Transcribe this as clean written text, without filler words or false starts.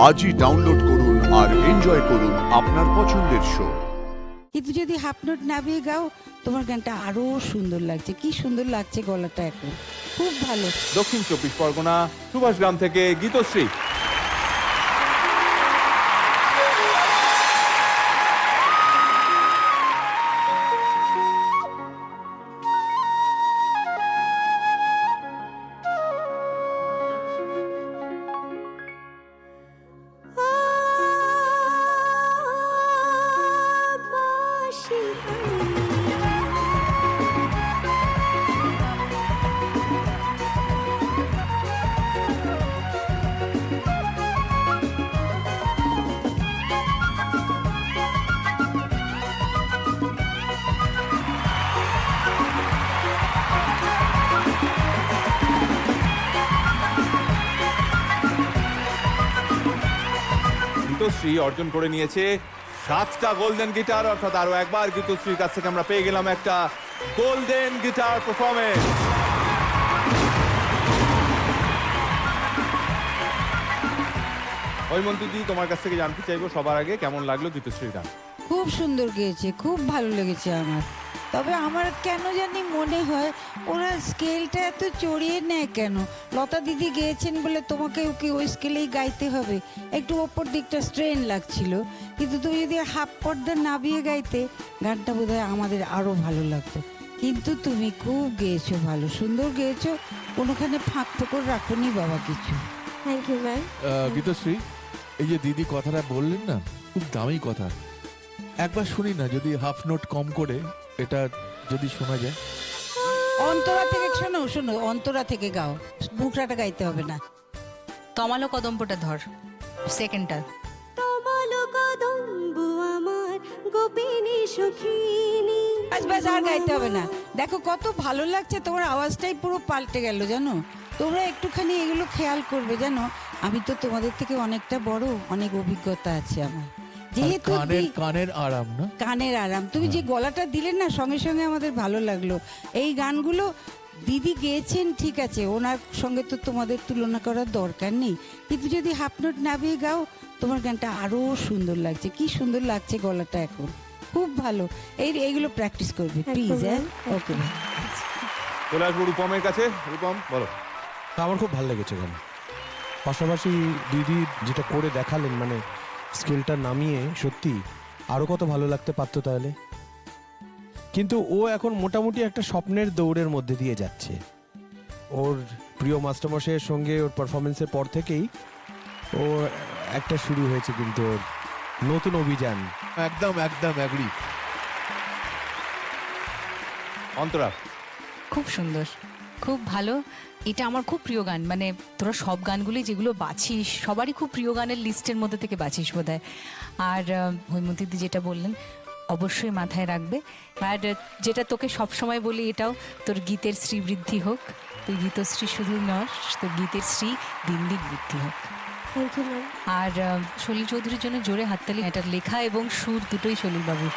আজই ডাউনলোড করুন আর এনজয় করুন আপনার পছন্দের শো। কিন্তু যদি হাফ নোট নামিয়ে গাও তোমার গানটা আরো সুন্দর লাগছে। কি সুন্দর লাগছে গলাটা এখন, খুব ভালো। দক্ষিণ 24 পরগনা সুভাষগ্রাম থেকে গীতশ্রী। গীতশ্রী অর্জন করে নিয়েছে 7টা গোল্ডেন গিটার, অর্থাৎ আরো একবার গীতশ্রীর কাছ থেকে আমরা পেয়ে গেলাম একটা গোল্ডেন গিটার পারফরমেন্স। হৈমন্তীদি, তোমার কাছ থেকে জানতে চাইবো সবার আগে কেমন লাগলো গীতশ্রীর গান? খুব সুন্দর গেয়েছে, খুব ভালো লেগেছে আমার। তবে আমার কেন জানি মনে হয় ওরা স্কেলটা এত চড়িয়ে নেয় কেন? লতা দিদি গেয়েছেন বলে তোমাকে ওকে ওই স্কেলেই গাইতে হবে, একটু ওপর দিকটা স্ট্রেন লাগছিল। কিন্তু তুমি যদি হাফ পর্দা নামিয়ে গাইতে গানটা বোধহয় আমাদের আরও ভালো লাগতো। কিন্তু তুমি খুব গেয়েছো, ভালো সুন্দর গেয়েছো, কোনোখানে ফাঁক ফোকর রাখোনি বাবা কিছু। Thank you ma'am. গীতশ্রী, এই যে দিদি কথাটা বললেন না, খুব দামি কথা। একবার শুনি না, যদি হাফ নোট কম করে এটা যদি শোনা যায়। অন্তরা থেকে শোনো, শোনো অন্তরা থেকে গাও, বুকরাটা গাইতে হবে না। তমালো কদম্বটা ধর, সেকেন্ডটা। তমালো কদম্বু আমার গোপিনী সখিনী। বাস বাস, আর গাইতে হবে না। দেখো কত ভালো লাগছে, তোমার আওয়াজটাই পুরো পাল্টে গেল জানো। তোমরা একটুখানি এগুলো খেয়াল করবে জানো। আমি তো তোমাদের থেকে অনেকটা বড়, অনেক অভিজ্ঞতা আছে আমার। যেহেতু কানের আরাম না, কানের আরাম। তুমি যে গলাটা দিলে না, সঙ্গে সঙ্গে আমাদের ভালো লাগলো। এই গানগুলো দিদি গেয়েছেন ঠিক আছে, ওনার সঙ্গে তো তোমাদের তুলনা করার দরকার নেই। কিন্তু যদি হাফ নোট নামিয়ে গাও তোমার গানটা আরো সুন্দর লাগছে। কি সুন্দর লাগছে গলাটা এখন, খুব ভালো। এইগুলো প্র্যাকটিস করবে প্লিজ। হ্যাঁ, ওকে। চলে আসবো রূপমের কাছে। রূপম, বলো। আমার খুব ভালো লেগেছে গান। পাশাপাশি দিদি যেটা করে দেখালেন, মানে স্কেলটা নামিয়ে, সত্যি আরো কত ভালো লাগতে পারতো তাহলে। কিন্তু ও এখন মোটামুটি একটা স্বপ্নের দৌড়ের মধ্যে দিয়ে যাচ্ছে। ওর প্রিয় মাস্টারমশাইয়ের সঙ্গে ওর পারফরমেন্সের পর থেকেই ও একটা শুরু হয়েছে কিন্তু ওর নতুন অভিযান। একদম একদম এগ্রি। অন্তরা, খুব সুন্দর, খুব ভালো। এটা আমার খুব প্রিয় গান। মানে তোরা সব গানগুলি যেগুলো বাছিস, সবারই খুব প্রিয় গানের লিস্টের মধ্যে থেকে বাছিস বোধহয়। আর হৈমন্তীদি যেটা বললেন অবশ্যই মাথায় রাখবে। আর যেটা তোকে সবসময় বলি, এটাও তোর গীতের শ্রীবৃদ্ধি হোক। তুই গীতশ্রী শুধু নস, তোর গীতের শ্রী দিন দিন বৃদ্ধি হোক। Thank you ma'am. আর সলিল চৌধুরীর জন্য জোরে হাততালি। এটার লেখা এবং সুর দুটোই সলিল বাবুর।